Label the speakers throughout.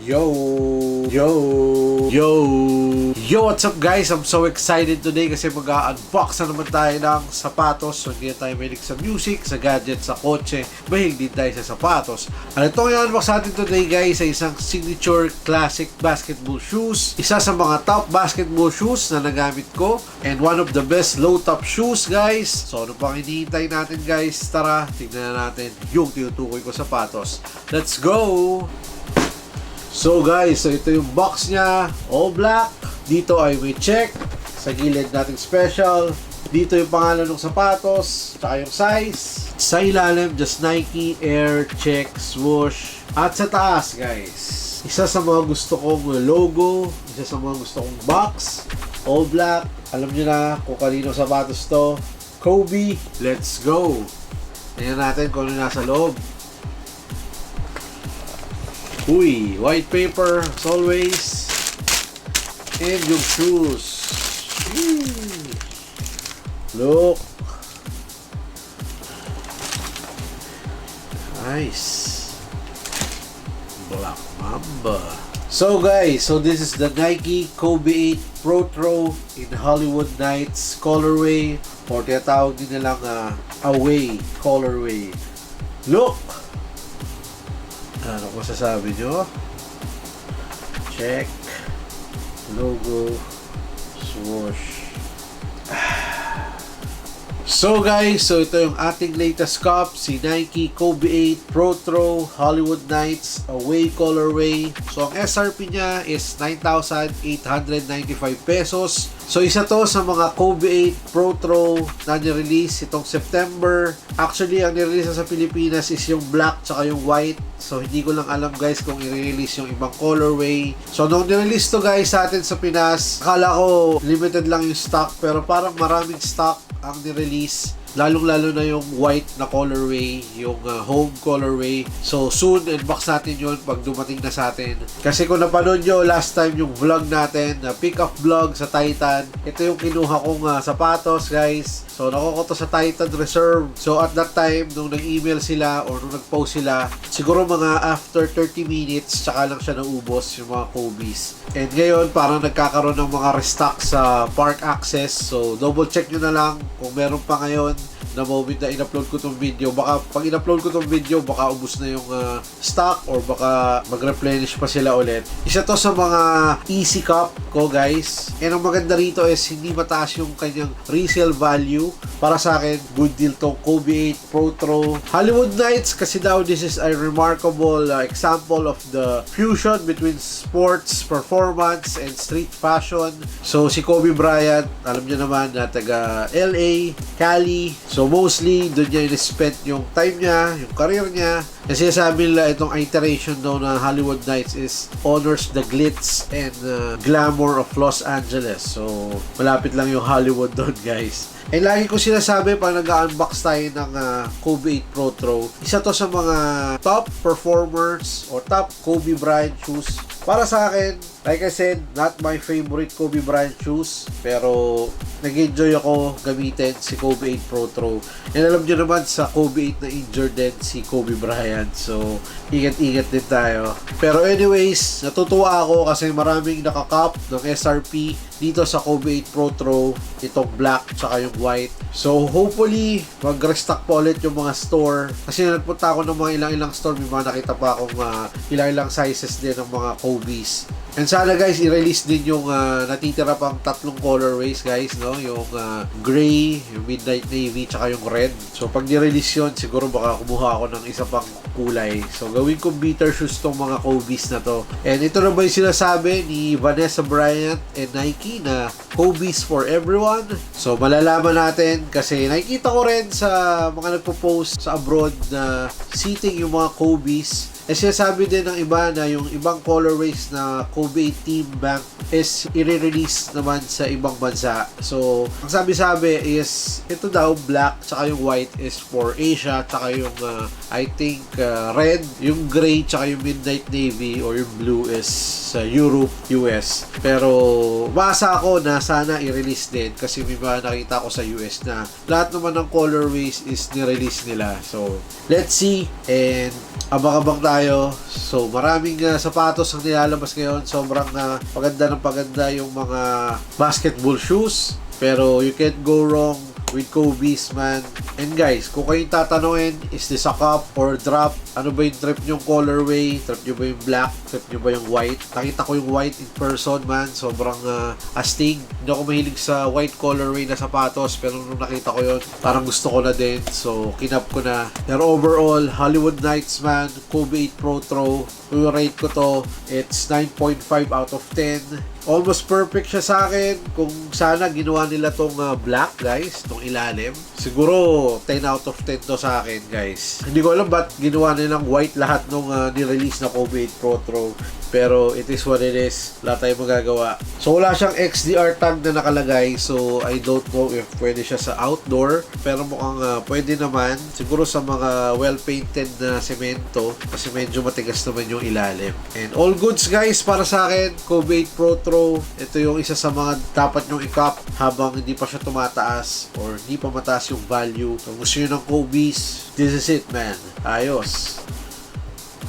Speaker 1: Yo! Yo! Yo! Yo! What's up guys? I'm so excited today kasi mag-unbox na naman tayo ng sapatos. So hindi tayo mahilig sa music, sa gadgets, sa kotse. Mahilig din tayo sa sapatos. At itong i-unbox natin today guys ay isang signature classic basketball shoes. Isa sa mga top basketball shoes na nagamit ko. And one of the best low top shoes guys. So ano pang hinihintay natin guys? Tara, tignan na natin yung tinutukoy ko sapatos. Let's go! So guys, so ito yung box niya, all black. Dito ay may check. Sa gilid natin special. Dito yung pangalan ng sapatos, tsaka yung size. Sa ilalim, just Nike, Air, check, swoosh. At sa taas guys, isa sa mga gusto kong logo, isa sa mga gusto kong box, all black. Alam nyo na kung kanino sapatos to. Kobe, let's go. Tingnan natin kung ano nasa loob. Uy, white paper as always. And yung shoes. Look. Nice. Black Mamba. So guys, so this is the Nike Kobe 8 Pro Throw in Hollywood Nights colorway, or tinatawag din nilang away colorway. Look. Ano ko sasabi nyo? Check. Logo. Swoosh. So guys, so ito yung ating latest cup, si Nike Kobe 8 Pro Throw Hollywood Nights Away Colorway. So ang SRP niya is 9,895 pesos. So isa to sa mga Kobe 8 Pro Throw na nirelease itong September. Actually, ang nirelease sa Pilipinas is yung black tsaka yung white. So hindi ko lang alam guys kung i-release yung ibang colorway. So nung nirelease to guys sa atin sa Pinas, akala ko limited lang yung stock, pero parang maraming stock ang nirelease. Lalong-lalo na yung white na colorway, yung home colorway. So soon, unbox natin yun pag dumating na sa atin. Kasi kung napanood nyo last time yung vlog natin, na pick-up vlog sa Titan, ito yung kinuha kong sapatos guys. So nakuha ko to sa Titan Reserve. So at that time, nung nag-email sila or nung nag-post sila, siguro mga after 30 minutes, tsaka lang siya naubos yung mga Kobe's. And ngayon, parang nagkakaroon ng mga restock sa Park Access. So double check nyo na lang kung meron pa ngayon na moment na in-upload ko tong video. Baka pag in-upload ko tong video, baka ubos na yung stock or baka mag-replenish pa sila ulit. Isa to sa mga easy cup ko guys. And ang maganda rito is hindi mataas yung kanyang resale value. Para sa akin, good deal tong Kobe 8 Pro Throw Hollywood Nights, kasi daw this is a remarkable example of the fusion between sports, performance, and street fashion. So si Kobe Bryant, alam niyo naman na taga LA, Cali. So mostly doon niya in-spent yung time niya, yung career niya. Kasi sabi nila itong iteration daw na Hollywood Nights is honors the glitz and glamour of Los Angeles. So malapit lang yung Hollywood doon guys. And lagi ko sinasabi pag nag-unbox tayo ng Kobe 8 Pro Throw, isa to sa mga top performers or top Kobe Bryant shoes. Para sa akin, like I said, not my favorite Kobe Bryant shoes, pero nag-enjoy ako gamitin si Kobe 8 Pro Throw. And alam nyo naman, sa Kobe 8 na injured din si Kobe Bryant. So, ingat-ingat din tayo. Pero anyways, natutuwa ako kasi maraming nakakap ng SRP dito sa Kobe 8 Pro Throw, itong black tsaka yung white. So hopefully mag-restock pa ulit yung mga store, kasi nagpunta ako ng mga ilang-ilang store, may mga nakita pa akong ilang-ilang sizes din ng mga Kobe's. And sana guys, i-release din yung natitira pang tatlong colorways guys, no? Yung gray, yung midnight navy, tsaka yung red. So pag ni-release yun, siguro baka kumuha ako ng isa pang kulay. So gawin ko beater shoes tong mga Kobe's na to. And ito na ba yung sinasabi ni Vanessa Bryant and Nike na Kobe's for everyone? So malalaman natin kasi nakikita ko rin sa mga nagpo-post sa abroad na seating yung mga Kobe's. Eh sinasabi din ng iba na yung ibang colorways na Kobe Team Bank is i-release naman sa ibang bansa. So, ang sabi-sabi is ito daw black tsaka yung white is for Asia, tsaka yung I think red, yung gray tsaka yung midnight navy or yung blue is sa Europe, US. Pero basa ako na sana i-release din kasi may mga nakita ko sa US na lahat naman ng colorways is ni-release nila. So, let's see, and abang-abang tayo. So maraming sapatos ang nilalabas ngayon. Sobrang paganda ng paganda yung mga basketball shoes. Pero you can't go wrong with Kobe's, man. And guys, kung kayong tatanungin, is this a cup or drop? Ano ba yung trip nyong colorway? Trip nyo ba yung black? Trip nyo ba yung white? Nakita ko yung white in person, man. Sobrang astig. Hindi ako mahilig sa white colorway na sapatos, pero nung nakita ko yun, parang gusto ko na din. So, kinap ko na. Pero overall, Hollywood Knights, man. Kobe 8 Pro Throw. Yung rate ko to, it's 9.5 out of 10. Almost perfect siya sa akin. Kung sana ginawa nila tong black, guys, tong ilalim, siguro 10 out of 10 to sa akin, guys. Hindi ko alam ba't ginawa nilang white lahat nung nirelease na Kobe 8 Pro Throw. Pero it is what it is. Wala tayong magagawa. So wala siyang XDR tag na nakalagay. So I don't know if pwede siya sa outdoor. Pero mukhang pwede naman. Siguro sa mga well-painted na semento. Kasi medyo matigas naman yung ilalim. And all goods, guys, para sa akin. Kobe 8 Pro Throw. Ito yung isa sa mga dapat nyong i-cop habang hindi pa siya tumataas or hindi pa mataas yung value. Kung gusto nyo ng Kobe's, this is it, man. Ayos.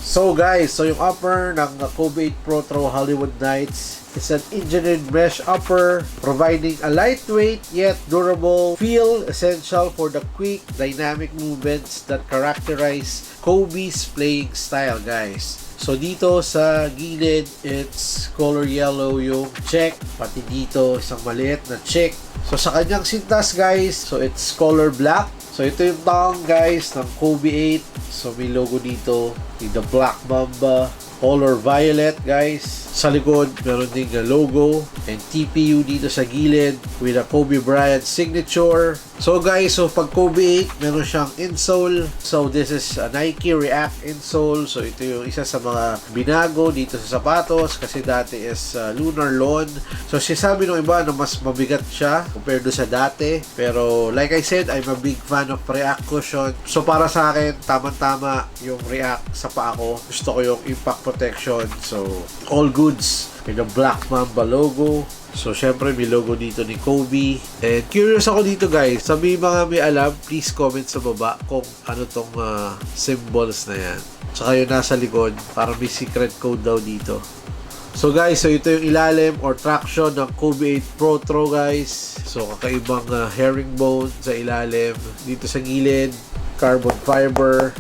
Speaker 1: So guys, so yung upper ng Kobe 8 Pro Throw Hollywood Knights is an engineered mesh upper providing a lightweight yet durable feel essential for the quick, dynamic movements that characterize Kobe's playing style, guys. So dito sa gilid, it's color yellow yung check, pati dito isang maliit na check. So sa kanyang sintas, guys, so it's color black. So ito yung tongue, guys, ng Kobe 8. So may logo dito, the Black Mamba, color violet, guys. Sa likod, meron ding logo and TPU dito sa gilid with a Kobe Bryant signature. So guys, so pag Kobe 8, meron siyang insole. So this is a Nike React insole. So ito yung isa sa mga binago dito sa sapatos kasi dati is Lunar Lawn. So sinasabi ng iba na mas mabigat siya compared do sa dati. Pero like I said, I'm a big fan of React cushion. So para sa akin, tamang-tama yung React sa paa ko. Gusto ko yung impact protection. So all goods. May the Black Mamba logo. So, syempre, may logo dito ni Kobe. And curious ako dito, guys. Sa mga may alam, please comment sa baba kung ano tong symbols na yan. Tsaka yung nasa likod, parang may secret code daw dito. So, guys, so ito yung ilalim or traction ng Kobe 8 Pro Throw, guys. So, kakaibang herringbone sa ilalim. Dito sa gilid, carbon fiber,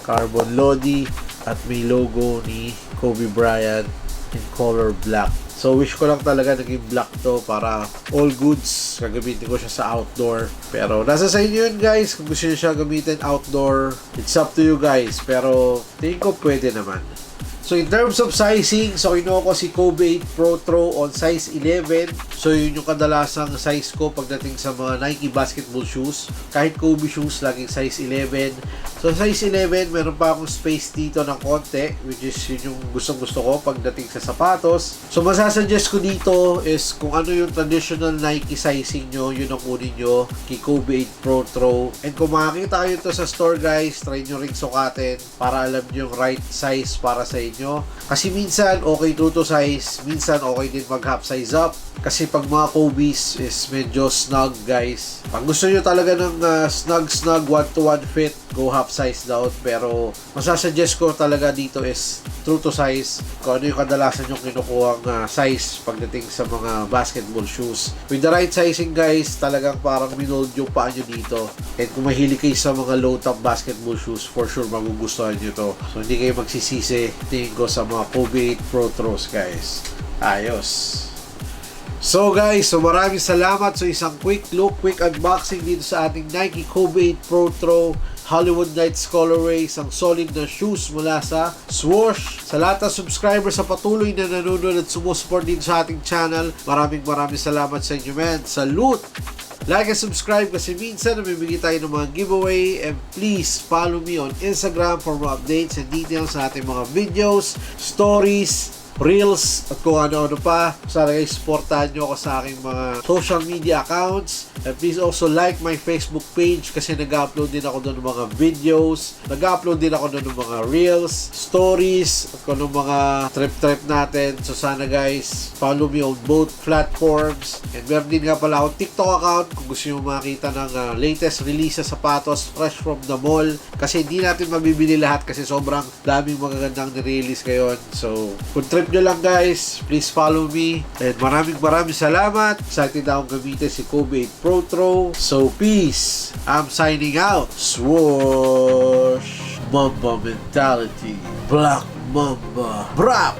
Speaker 1: carbon lodi, at may logo ni Kobe Bryant in color black. So wish ko lang talaga naging black to para all goods. Gagamitin ko siya sa outdoor. Pero nasa sa inyo yun, guys. Kung gusto nyo siya gamitin outdoor, it's up to you, guys. Pero tingin ko pwede naman. So in terms of sizing, so kinuha ko si Kobe 8 Pro Throw on size 11. So yun yung kadalasang size ko pagdating sa mga Nike basketball shoes. Kahit Kobe shoes, laging size 11. So size 11, meron pa akong space dito ng konti, which is yun yung gustong-gusto ko pagdating sa sapatos. So masasuggest ko dito is kung ano yung traditional Nike sizing nyo, yun ang kunin nyo kay Kobe 8 Pro Throw. And kung makakita kayo ito sa store, guys, try nyo ring sukatin para alam nyo yung right size para sa inyo. Kasi minsan okay true to size, minsan okay din mag half size up. Kasi pag mga Kobe's is medyo snug, guys. Pag gusto nyo talaga ng snug 1-to-1 fit, go half size down. Pero masasuggest ko talaga dito is true to size. Kung ano yung kadalasan yung kinukuhang size pagdating sa mga basketball shoes. With the right sizing, guys, talagang parang minold yung paa nyo dito. And kung mahilig kayo sa mga low top basketball shoes, for sure magugustuhan nyo to. So hindi kayo magsisisi, tingin ko, sa mga Kobe 8 Pro Throws, guys. Ayos. So guys, so maraming salamat sa isang quick look, quick unboxing dito sa ating Nike Kobe 8 Pro Throw Hollywood Knights colorway, isang solid na shoes mula sa Swoosh. Sa lahat ng subscribers sa patuloy na nanonood at sumusupport dito sa ating channel, maraming salamat sa inyo, man. Salute! Like and subscribe kasi minsan namimigay tayo ng mga giveaway, and please follow me on Instagram for more updates and details sa ating mga videos, stories, Reels at kung ano-ano pa. Sana guys, supportahan nyo ako sa aking mga social media accounts. And please also like my Facebook page kasi nag-upload din ako doon ng mga videos. Nag-upload din ako doon ng mga Reels, stories, at kung anong mga trip-trip natin. So sana guys, follow me on both platforms. And meron din nga pala akong TikTok account kung gusto nyo makita ng latest release sa sapatos fresh from the mall. Kasi hindi natin mabibili lahat kasi sobrang daming magagandang nirelease ngayon. So, kung trip nyo lang guys, please follow me. And maraming salamat. Excited na akong gamitin si Kobe 8 Pro Throw. So, peace. I'm signing out. Swoosh. Mamba mentality. Black Mamba. Brap!